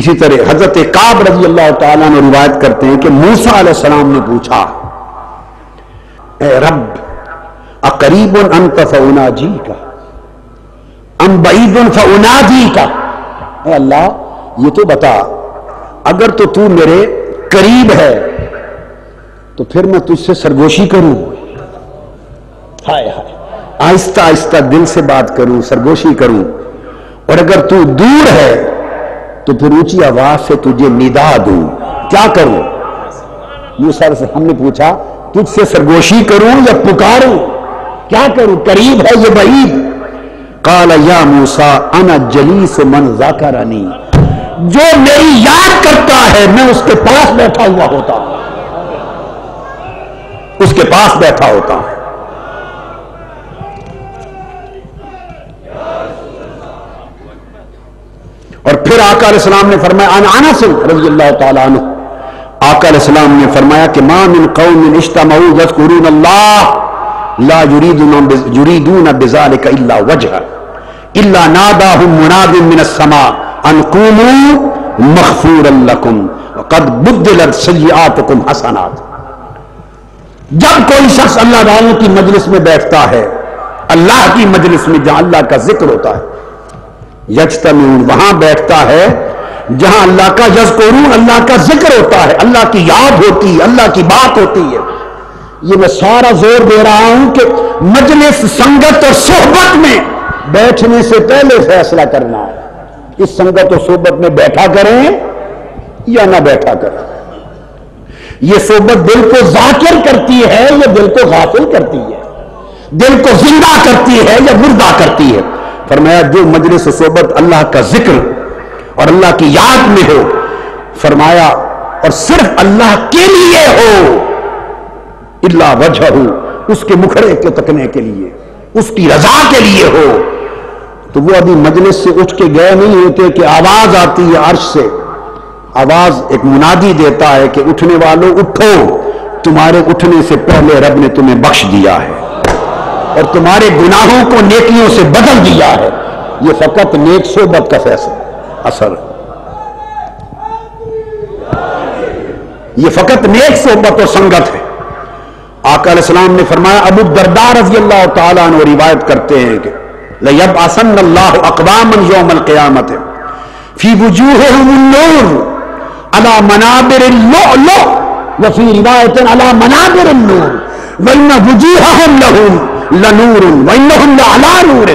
اسی طرح حضرت کعب رضی اللہ تعالیٰ عنہ روایت کرتے ہیں کہ موسیٰ علیہ السلام نے پوچھا اے رب اقریب انت فاناجیک ام بعید فانادیک، اے اللہ یہ تو بتا، اگر تو میرے قریب ہے تو پھر میں تجھ سے سرگوشی کروں، ہائے ہائے، آہستہ آہستہ دل سے بات کروں، سرگوشی کروں، اور اگر تو دور ہے تو پھر اونچی آواز سے تجھے ندا دوں، کیا کروں؟ موسیٰ سے ہم نے پوچھا تجھ سے سرگوشی کروں یا پکاروں، کیا کروں، قریب ہے یہ بعید؟ قال یا موسیٰ انا جلیس من ذاکرنی، جو میری یاد کرتا ہے میں اس کے پاس بیٹھا ہوا ہوتا ہوں، اس کے پاس بیٹھا ہوتا ہوں۔ اور پھر آقا علیہ السلام نے فرمایا عن انس رضی اللہ تعالیٰ عنہ، آقا علیہ السلام نے فرمایا کہ ما من قوم اجتمعوا یذکرون اللہ لا یریدون بذلک الا وجہہ الا ناداہم مناد من السماء ان قوموا مغفورا لکم وقد بدلت سیئاتکم حسنات۔ جب کوئی شخص اللہ والوں کی مجلس میں بیٹھتا ہے، اللہ کی مجلس میں جہاں اللہ کا ذکر ہوتا ہے، یجتمعون وہاں بیٹھتا ہے جہاں اللہ کا یذکرون اللہ کا ذکر ہوتا ہے، اللہ کی یاد ہوتی ہے، اللہ کی بات ہوتی ہے۔ یہ میں سارا زور دے رہا ہوں کہ مجلس سنگت اور صحبت میں بیٹھنے سے پہلے فیصلہ کرنا ہے، اس سنگت اور صحبت میں بیٹھا کریں یا نہ بیٹھا کریں۔ یہ صحبت دل کو ذاکر کرتی ہے یا دل کو غافل کرتی ہے، دل کو زندہ کرتی ہے یا مردہ کرتی ہے؟ فرمایا جو مجلس و صحبت اللہ کا ذکر اور اللہ کی یاد میں ہو، فرمایا اور صرف اللہ کے لیے ہو، الا وجہہ، اس کے مکھڑے کے تکنے کے لیے، اس کی رضا کے لیے ہو، تو وہ ابھی مجلس سے اٹھ کے گئے نہیں ہوتے کہ آواز آتی ہے عرش سے، آواز ایک منادی دیتا ہے کہ اٹھنے والوں اٹھو، تمہارے اٹھنے سے پہلے رب نے تمہیں بخش دیا ہے اور تمہارے گناہوں کو نیکیوں سے بدل دیا ہے۔ یہ فقط نیک صحبت کا فیصلہ اثر ہے، یہ فقط نیک صحبت اور سنگت ہے۔ آقا علیہ السلام نے فرمایا، ابو الدرداء رضی اللہ تعالیٰ عنہ روایت کرتے ہیں کہ لَيَبْعَثَنَّ اللَّهُ أَقْوَامًا يَوْمَ الْقِيَامَةِ فِي وُجُوهِهِمُ النُّورُ عَلَى مَنَابِرِ اللُّؤْلُؤِ وَفِي رِوَايَةٍ عَلَى مَنَابِرِ النُّورِ وَإِنَّ وُجُوهَهُمْ لَهُمْ لَنُورٌ وَإِنَّهُمْ لَعَلَى نُورٍ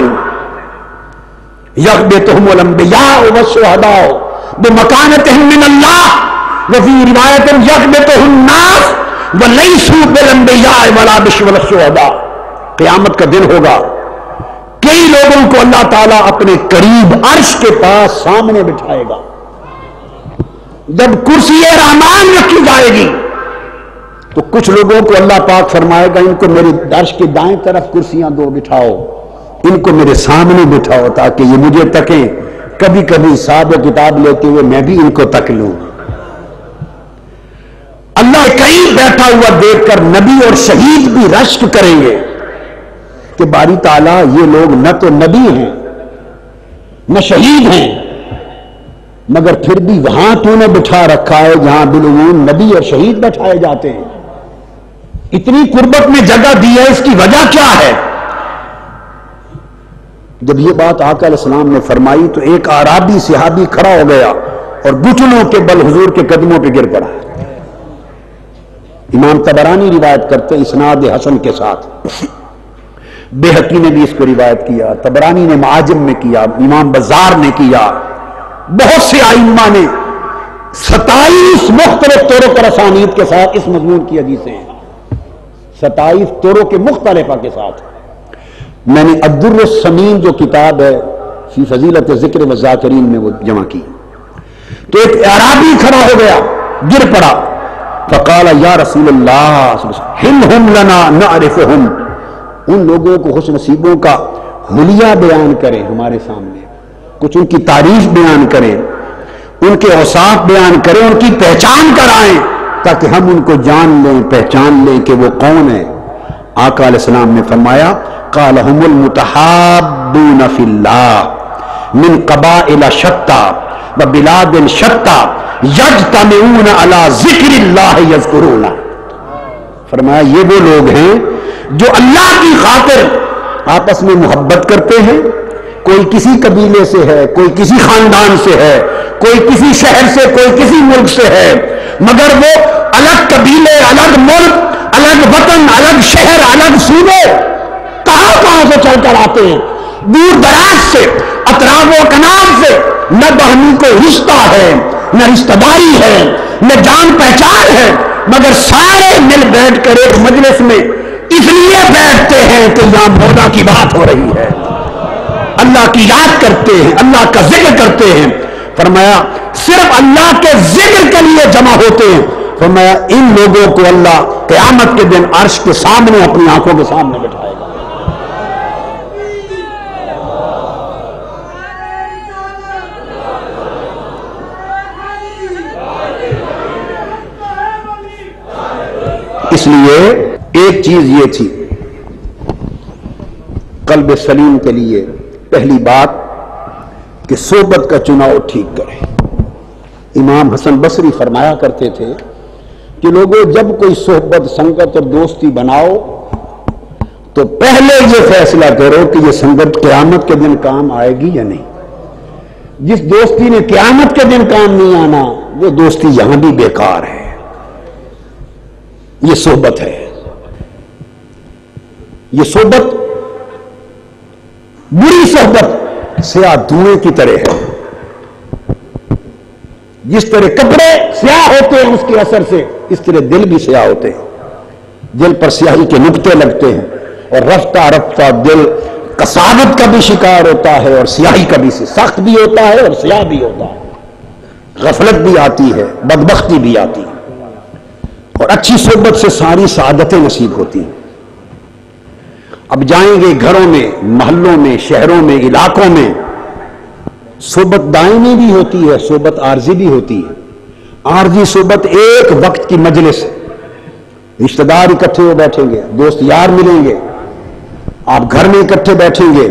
يَغْبِطُهُمُ الْأَنْبِيَاءُ وَالشُّهَدَاءُ بِمَكَانَتِهِمْ مِنَ اللَّهِ وَفِي رِوَايَةٍ يَغْبِطُهُ النَّاسُ وَلَيْسُوا بِالْأَنْبِيَاءِ وَلَا الشُّهَدَاءِ۔ قیامت کا دن ہوگا، کئی لوگوں کو اللہ تعالیٰ اپنے قریب عرش کے پاس سامنے بٹھائے گا، جب کرسی رحمان رکھی جائے گی تو کچھ لوگوں کو اللہ پاک فرمائے گا ان کو میرے عرش کے دائیں طرف کرسیاں دو بٹھاؤ، ان کو میرے سامنے بٹھاؤ تاکہ یہ مجھے تکیں، کبھی کبھی حساب و کتاب لیتے ہوئے میں بھی ان کو تک لوں۔ اللہ کہیں بیٹھا ہوا دیکھ کر نبی اور شہید بھی رشک کریں گے کہ باری تعالیٰ یہ لوگ نہ تو نبی ہیں نہ شہید ہیں، مگر پھر بھی وہاں تو نے بٹھا رکھا ہے جہاں بالعموم نبی اور شہید بٹھائے جاتے ہیں، اتنی قربت میں جگہ دی ہے، اس کی وجہ کیا ہے؟ جب یہ بات آقا علیہ السلام نے فرمائی تو ایک اعرابی صحابی کھڑا ہو گیا اور گھٹنوں کے بل حضور کے قدموں پہ گر پڑا۔ امام طبرانی روایت کرتے اسناد حسن کے ساتھ، بیہقی نے بھی اس کو روایت کیا، طبرانی نے معاجم میں کیا، امام بزار نے کیا، بہت سے ائمہ نے 27 مختلف طرق اور اسانید کے ساتھ اس مضمون کی حدیثیں ہیں، 27 طرق مختلفہ کے ساتھ۔ میں نے الدر الثمین جو کتاب ہے فی فضیلت ذکر و ذاکرین میں وہ جمع کی، تو ایک اعرابی کھڑا ہو گیا، گر پڑا، فقال یا رسول اللہ ہلہم لنا نعرفہم، ان لوگوں کو خوش نصیبوں کا حلیہ بیان کریں ہمارے سامنے، کچھ ان کی تعریف بیان کریں، ان کے اوصاف بیان کریں، ان کی پہچان کرائیں تاکہ ہم ان کو جان لیں، پہچان لیں کہ وہ کون ہے۔ آقا علیہ السلام نے فرمایا قال هم المتحابون فی اللہ من قبائل شتى وبلاد شتى یجتمعون علی ذکر اللہ یذکرون. فرمایا یہ وہ لوگ ہیں جو اللہ کی خاطر آپس میں محبت کرتے ہیں. کوئی کسی قبیلے سے ہے، کوئی کسی خاندان سے ہے، کوئی کسی شہر سے، کوئی کسی ملک سے ہے، مگر وہ الگ قبیلے، الگ ملک، الگ وطن، الگ شہر، الگ صوبے کہاں سے چل کر آتے ہیں، دور دراز سے، اطراف و کناف سے. نہ باہمی کوئی رشتہ ہے، نہ رشتہ داری ہے، نہ جان پہچان ہے، مگر سارے مل بیٹھ کر ایک مجلس میں اس لیے بیٹھتے ہیں کہ یہاں مولا کی بات ہو رہی ہے، اللہ کی یاد کرتے ہیں، اللہ کا ذکر کرتے ہیں. فرمایا صرف اللہ کے ذکر کے لیے جمع ہوتے ہیں. فرمایا ان لوگوں کو اللہ قیامت کے دن عرش کے سامنے اپنی آنکھوں کے سامنے بٹھائے گا. اس لیے ایک چیز یہ تھی قلب سلیم کے لیے، پہلی بات کہ صحبت کا چناؤ ٹھیک کرے. امام حسن بصری فرمایا کرتے تھے کہ لوگوں جب کوئی صحبت، سنگت اور دوستی بناؤ تو پہلے یہ فیصلہ کرو کہ یہ سنگت قیامت کے دن کام آئے گی یا نہیں. جس دوستی نے قیامت کے دن کام نہیں آنا وہ دوستی یہاں بھی بیکار ہے. یہ صحبت ہے، یہ صحبت بری صحبت سیاہ دھوئیں کی طرح ہے. جس طرح کپڑے سیاہ ہوتے ہیں اس کے اثر سے، اس طرح دل بھی سیاہ ہوتے ہیں. دل پر سیاہی کے نقطے لگتے ہیں اور رفتہ رفتہ دل کساوت کا بھی شکار ہوتا ہے اور سیاہی کا بھی، سخت بھی ہوتا ہے اور سیاہ بھی ہوتا ہے. غفلت بھی آتی ہے، بدبختی بھی آتی ہے. اور اچھی صحبت سے ساری سعادتیں نصیب ہوتی ہیں. اب جائیں گے گھروں میں، محلوں میں، شہروں میں، علاقوں میں، صحبت دائمی بھی ہوتی ہے، صحبت عارضی بھی ہوتی ہے. عارضی صحبت ایک وقت کی مجلس، رشتہ دار اکٹھے ہو بیٹھیں گے، دوست یار ملیں گے، آپ گھر میں اکٹھے بیٹھیں گے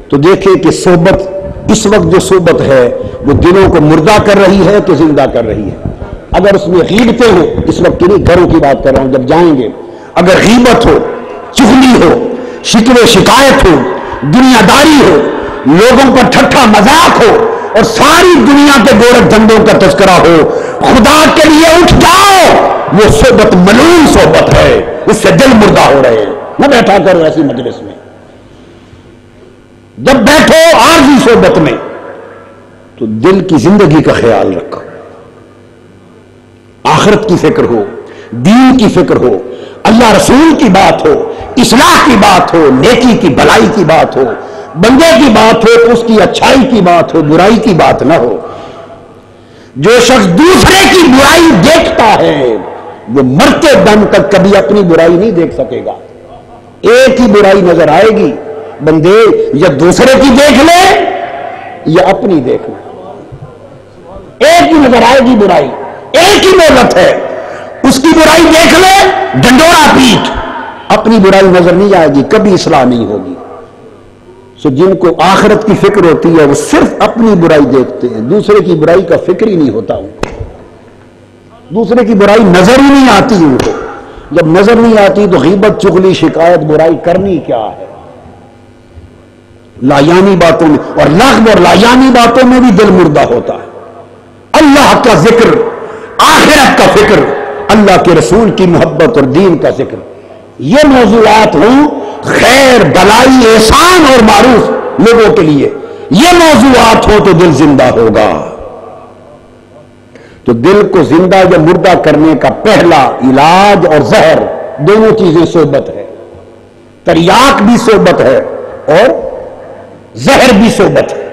تو دیکھیں کہ صحبت اس وقت جو صحبت ہے وہ دلوں کو مردہ کر رہی ہے کہ زندہ کر رہی ہے. اگر اس میں غیبتیں ہو، اس وقت کی نہیں، گھروں کی بات کر رہا ہوں، جب جائیں گے اگر غیبت ہو، چغلی ہو، شکوے شکایت ہو، دنیا داری ہو، لوگوں پر ٹھٹھا مذاق ہو اور ساری دنیا کے گورکھ دھندوں کا تذکرہ ہو، خدا کے لیے اٹھ جاؤ. وہ صحبت ملعون صحبت ہے، اس سے دل مردہ ہو رہے ہیں. نہ بیٹھا کرو ایسی مجلس میں. جب بیٹھو عارضی صحبت میں تو دل کی زندگی کا خیال رکھو، آخرت کی فکر ہو، دین کی فکر ہو، اللہ رسول کی بات ہو، اصلاح کی بات ہو، نیکی کی بھلائی کی بات ہو، بندے کی بات ہو تو اس کی اچھائی کی بات ہو، برائی کی بات نہ ہو. جو شخص دوسرے کی برائی دیکھتا ہے وہ مرتے دم تک کبھی اپنی برائی نہیں دیکھ سکے گا. ایک ہی برائی نظر آئے گی، بندے یا دوسرے کی دیکھ لے یا اپنی دیکھ لے. ایک ہی نظر آئے گی برائی، ایک ہی مہلت ہے. اس کی برائی دیکھ لے، ڈنڈورا پیٹ. اپنی برائی نظر نہیں آئے گی، کبھی اصلاح نہیں ہوگی. سو جن کو آخرت کی فکر ہوتی ہے وہ صرف اپنی برائی دیکھتے ہیں، دوسرے کی برائی کا فکر ہی نہیں ہوتا. دوسرے کی برائی نظر ہی نہیں آتی ان کو. جب نظر نہیں آتی تو غیبت، چغلی، شکایت، برائی کرنی کیا ہے. لایانی باتوں میں اور لغو اور لایانی باتوں میں بھی دل مردہ ہوتا ہے. اللہ کا ذکر، آخرت کا فکر، اللہ کے رسول کی محبت اور دین کا ذکر، یہ موضوعات ہوں خیر، بلائی، احسان اور معروف لوگوں کے لیے، یہ موضوعات ہو تو دل زندہ ہوگا. تو دل کو زندہ یا مردہ کرنے کا پہلا علاج اور زہر، دونوں چیزیں صحبت ہے. تریاق بھی صحبت ہے اور زہر بھی صحبت ہے.